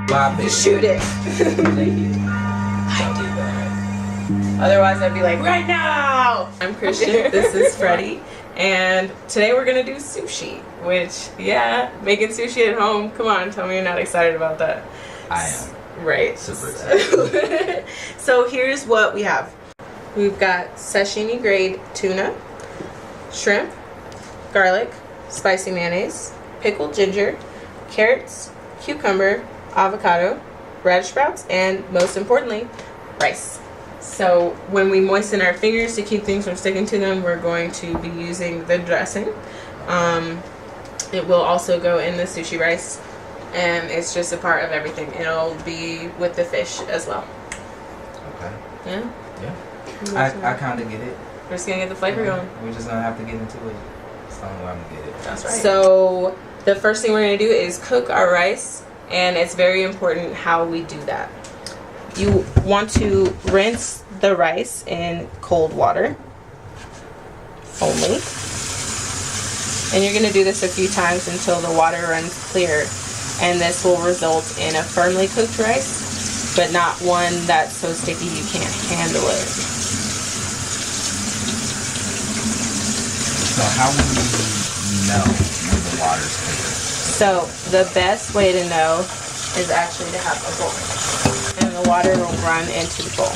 Bop it. Shoot it. Don't do that. Otherwise, I'd be like, right now. I'm Christian. This is Freddie. And today we're going to do sushi. Which, yeah, making sushi at home. Come on, tell me you're not excited about that. I am. Right. Super excited. So here's what we have. We've got sashimi grade tuna, shrimp, garlic, spicy mayonnaise, pickled ginger, carrots, cucumber, avocado, radish sprouts, and most importantly, rice. So when we moisten our fingers to keep things from sticking to them, we're going to be using the dressing. It will also go in the sushi rice, and it's just a part of everything. It'll be with the fish as well. Okay. Yeah? Yeah. I kind of get it. We're just going to get the flavor going. We're just going to have to get into it. That's the only way I'm going to get it. That's right. So the first thing we're going to do is cook our rice, and it's very important how we do that. You want to rinse the rice in cold water only. And you're going to do this a few times until the water runs clear. And this will result in a firmly cooked rice, but not one that's so sticky you can't handle it. So how will you know when the water's clear? So the best way to know is actually to have a bowl. And the water will run into the bowl.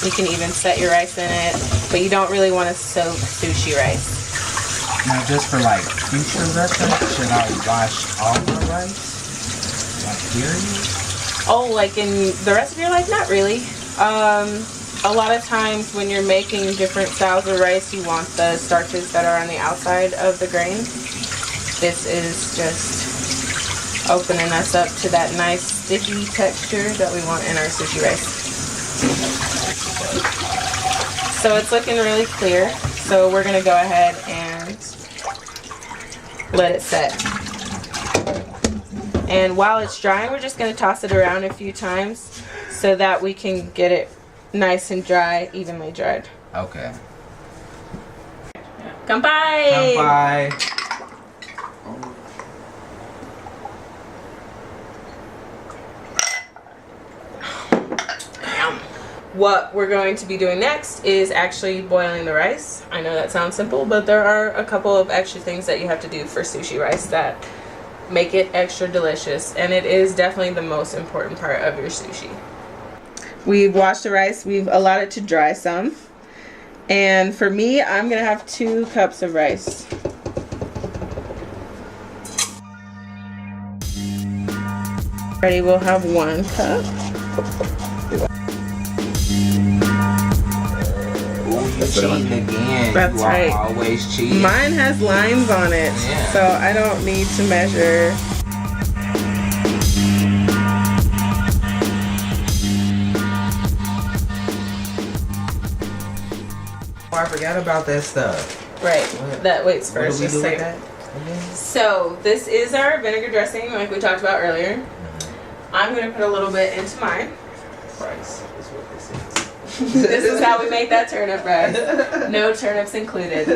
You can even set your rice in it, but you don't really want to soak sushi rice. Now, just for like future reference, should I wash all my rice? Like, period? Oh, like in the recipe? Like, not really. A lot of times when you're making different styles of rice, you want the starches that are on the outside of the grain. This is just opening us up to that nice sticky texture that we want in our sushi rice. So it's looking really clear. So we're going to go ahead and let it set. And while it's drying, we're just going to toss it around a few times so that we can get it nice and dry, evenly dried. Okay. Kanpai! Kanpai! What we're going to be doing next is actually boiling the rice. I know that sounds simple, but there are a couple of extra things that you have to do for sushi rice that make it extra delicious, and it is definitely the most important part of your sushi. We've washed the rice, we've allowed it to dry some, and for me, I'm gonna have 2 cups of rice. Freddie will have 1 cup. Cheating again. That's you right. Are always cheating. Mine has lines on it, yeah. So I don't need to measure. Oh, I forgot about that stuff. Right. What? That waits What first. do we Just do say with that. that? So this is our vinegar dressing, like we talked about earlier. I'm gonna put a little bit into mine. Price is what this is. This is how we make that turnip rice. No turnips included.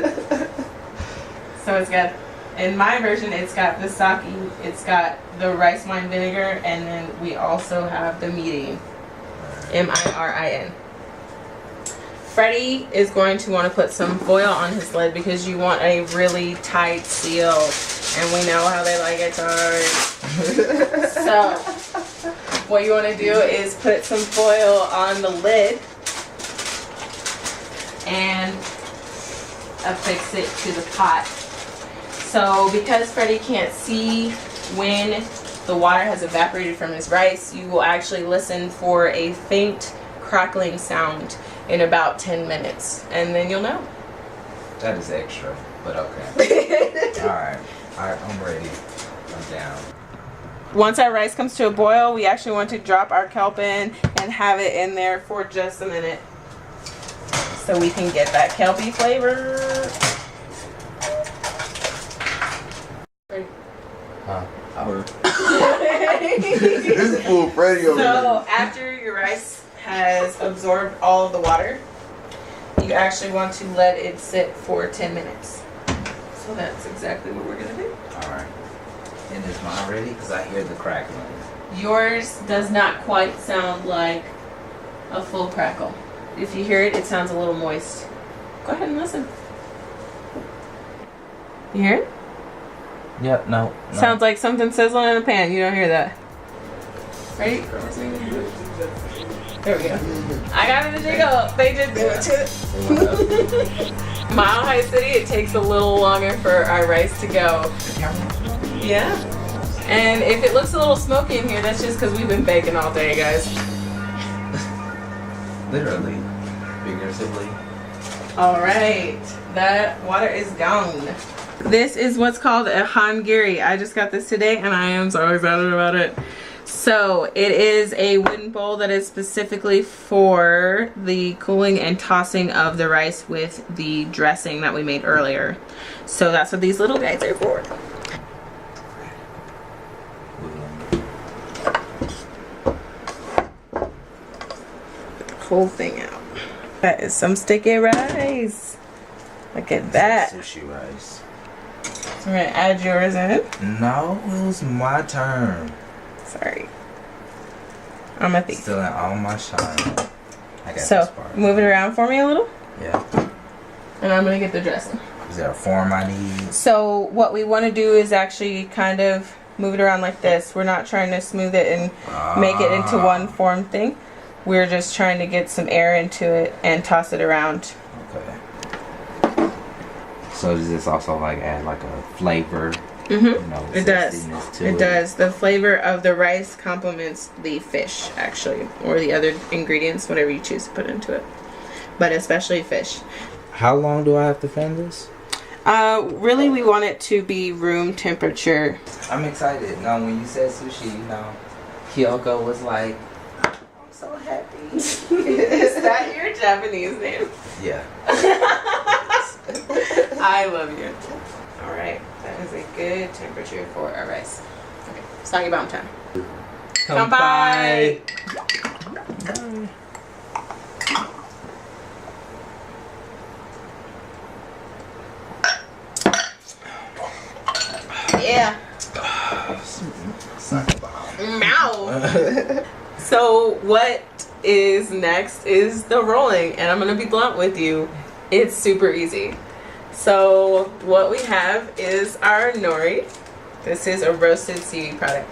So it's got, in my version, it's got the sake, it's got the rice wine vinegar, and then we also have the mirin. M-I-R-I-N. Freddie is going to want to put some foil on his lid because you want a really tight seal, and we know how they like it tight. So what you want to do is put some foil on the lid and affix it to the pot. So because Freddie can't see when the water has evaporated from his rice, you will actually listen for a faint crackling sound in about 10 minutes, and then you'll know. That is extra, but okay. Alright, I'm ready. I'm down. Once our rice comes to a boil, we actually want to drop our kelp in and have it in there for just a minute so we can get that kelpy flavor. Huh? This is full Freddie over So after your rice has absorbed all of the water, you actually want to let it sit for 10 minutes. So that's exactly what we're going to do. Alright. And Is mine ready? Because I hear the crackling. Yours does not quite sound like a full crackle. If you hear it, it sounds a little moist. Go ahead and listen. You hear it? Yep, no. Sounds like something sizzling in a pan. You don't hear that. Ready? There we go. I got it to jiggle. They did do it too. Mile High City, it takes a little longer for our rice to go. Yeah. And if it looks a little smoky in here, that's just because we've been baking all day, guys. Literally. Figuratively. All right. That water is gone. This is what's called a hangiri. I just got this today and I am so excited about it. So it is a wooden bowl that is specifically for the cooling and tossing of the rice with the dressing that we made earlier. So that's what these little guys are for. Put the whole thing out. That is some sticky rice. Look at that. Sushi rice. So we're gonna add yours in. No, it was my turn. Sorry. I'm a thief. Still in all my shine. I got So this part. move it around for me a little. Yeah. And I'm gonna get the dressing. Is there a form I need? So what we want to do is actually kind of move it around like this. We're not trying to smooth it and make it into one form thing. We're just trying to get some air into it and toss it around. Okay. So does this also like add like a flavor? Mm-hmm. You know, It does. zestiness to It does. The flavor of the rice complements the fish, actually, or the other ingredients, whatever you choose to put into it. But especially fish. How long do I have to fan this? Really, we want it to be room temperature. I'm excited. Now, when you said sushi, you know, Kyoko was like, I'm so happy. Is that your Japanese name? Yeah. I love you. Alright, that is a good temperature for our rice. Okay, soggy bomb time. Kanpai! Yeah. Meow. So what is next is the rolling, and I'm gonna be blunt with you. It's super easy. So what we have is our nori. This is a roasted seaweed product.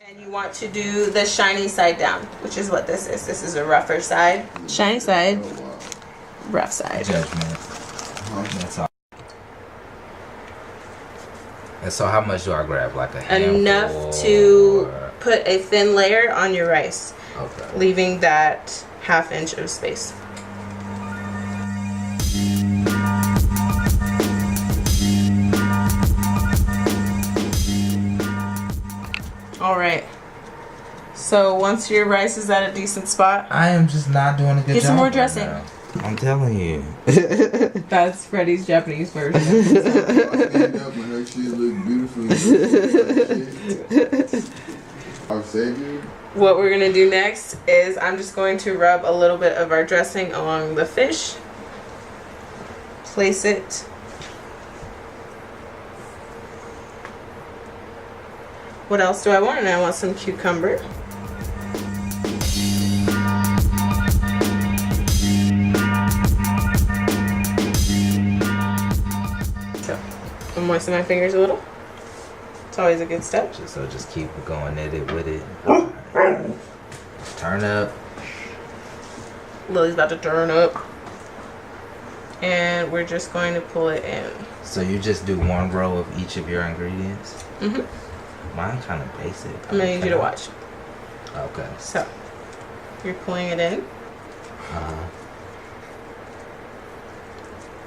And you want to do the shiny side down, which is what this is. This is a rougher side. Shiny side, rough side. Judgment. That's all. And so how much do I grab? Like a handful? Enough to put a thin layer on your rice. Okay. Leaving that 1/2 inch of space. All right. So once your rice is at a decent spot, I am just not doing a good job. Get some more right dressing. now. I'm telling you. That's Freddie's Japanese version. Our Savior. What we're gonna do next is I'm just going to rub a little bit of our dressing along the fish. Place it. What else do I want? And I want some cucumber. So, I'll moisten my fingers a little. It's always a good step. So just keep going at it with it. Turn up. Lily's about to turn up. And we're just going to pull it in. So you just do one row of each of your ingredients? Mm-hmm. Mine kind of basic. I'm gonna need you to watch. Okay. So, you're pulling it in,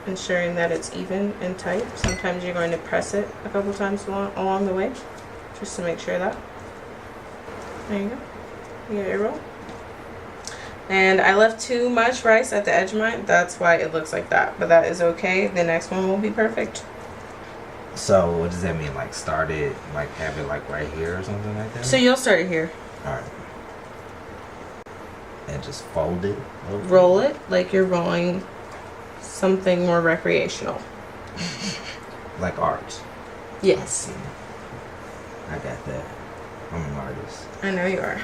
ensuring that it's even and tight. Sometimes you're going to press it a couple times along the way, just to make sure that. There you go. You get your roll. And I left too much rice at the edge of mine. That's why it looks like that. But that is okay. The next one will be perfect. So what does that mean? Like start it, like have it like right here or something like that? So you'll start it here. Alright. And just fold it over. Roll it like you're rolling something more recreational. Like art. Yes. I got that. I'm an artist. I know you are.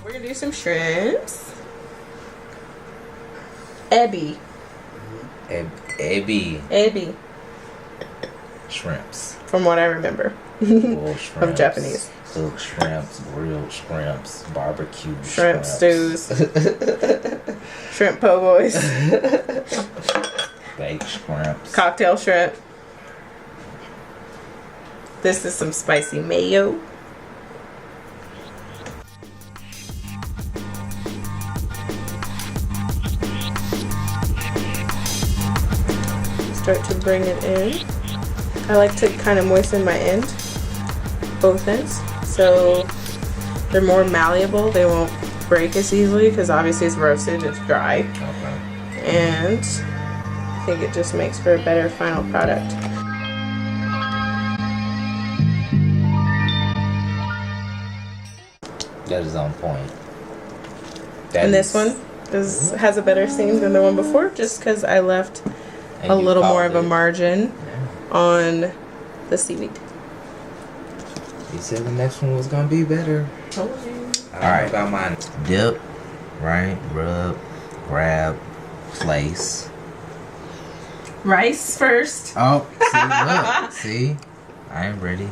We're gonna do some shrimps. Ebi. Ebi. Shrimps. From what I remember. Boiled shrimps. Of Japanese. Cooked shrimps, grilled shrimps, barbecue Shrimp shrimps. stews. Shrimp po' boys. Baked shrimps. Cocktail shrimp. This is some spicy mayo. Start to bring it in. I like to kind of moisten my end, both ends, so they're more malleable. They won't break as easily because obviously it's roasted, it's dry. Okay. And I think it just makes for a better final product. That is on point. And this one has a better seam than the one before just because I left a little more of a margin on the seaweed. You said the next one was gonna be better. Alright, about mine. Dip, right, rub, grab, place. Rice first. Oh, see, look, see? I ain't ready.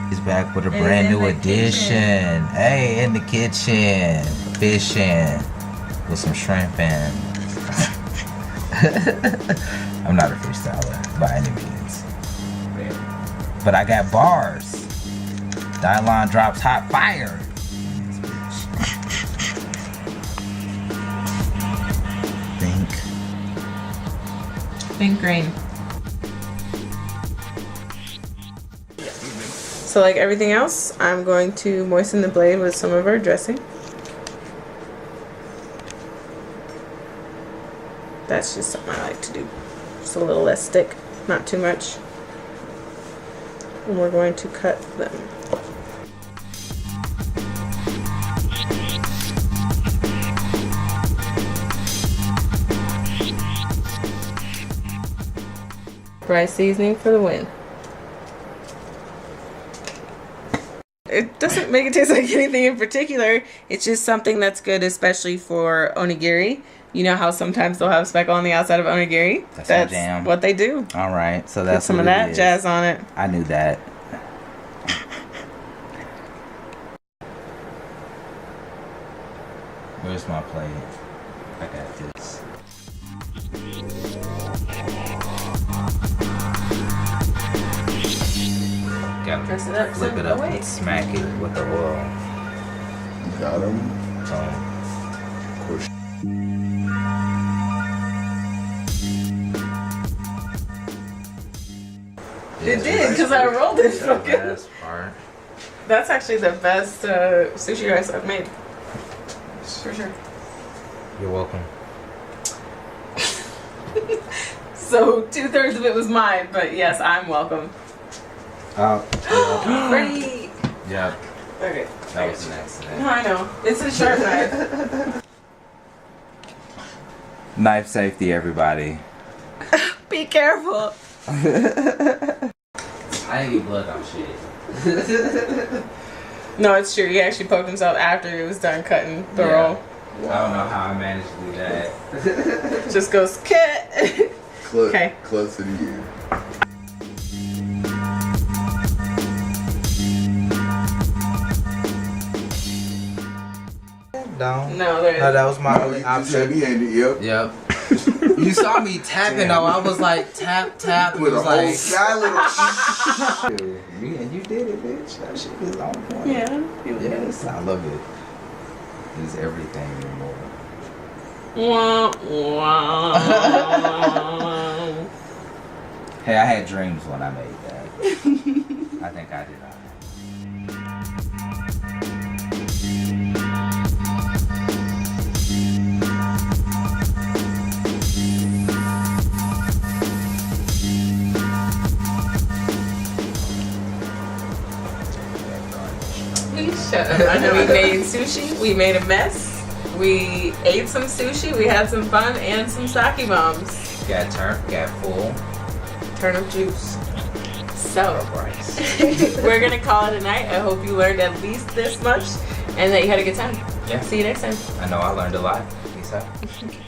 He's back with a brand new addition. Hey, in the kitchen, fishing with some shrimp in. I'm not a freestyler by any means, but I got bars. Dylon drops hot fire. Think green. So like everything else, I'm going to moisten the blade with some of our dressing. That's just something I like to do. Just a little less thick, not too much. And we're going to cut them. Rice seasoning for the win. It doesn't make it taste like anything in particular. It's just something that's good, especially for onigiri. You know how sometimes they'll have speckle on the outside of onigiri? That's jam. what they do. All right, so that's Put some what of it that is. jazz on it. I knew that. Where's my plate? I got this. Gotta Dress it up flip some it up way. and smack it with the oil. You got him. Boom. Push. It did, because I rolled it. The best part. That's actually the best sushi rice I've made. For sure. You're welcome. So 2/3 of it was mine, but yes, I'm welcome. Freddie! Yeah, Okay. that was an accident. No, I know. It's a sharp knife. Knife safety, everybody. Be careful. I ain't get blood on shit. No, it's true. He actually poked himself after he was done cutting the roll. I don't know how I managed to do that. Just goes, cat. Okay. Closer to you. Down. No, there No, that was my only You said option. he ain't it. Yep. Yep. You saw me tapping though. I was like tap tap. It With a was whole like sky little. and you did it, bitch. That shit is on point. Yeah. Yes, I love it. It's everything and more. Wah, wah. Hey, I had dreams when I made that. I think I did. Alright. Shut up. I know we made sushi. We made a mess. We ate some sushi. We had some fun and some sake bombs. Got turned, got full. Turnip juice. So, Rice. we're going to call it a night. I hope you learned at least this much and that you had a good time. Yeah. See you next time. I know I learned a lot. Peace out.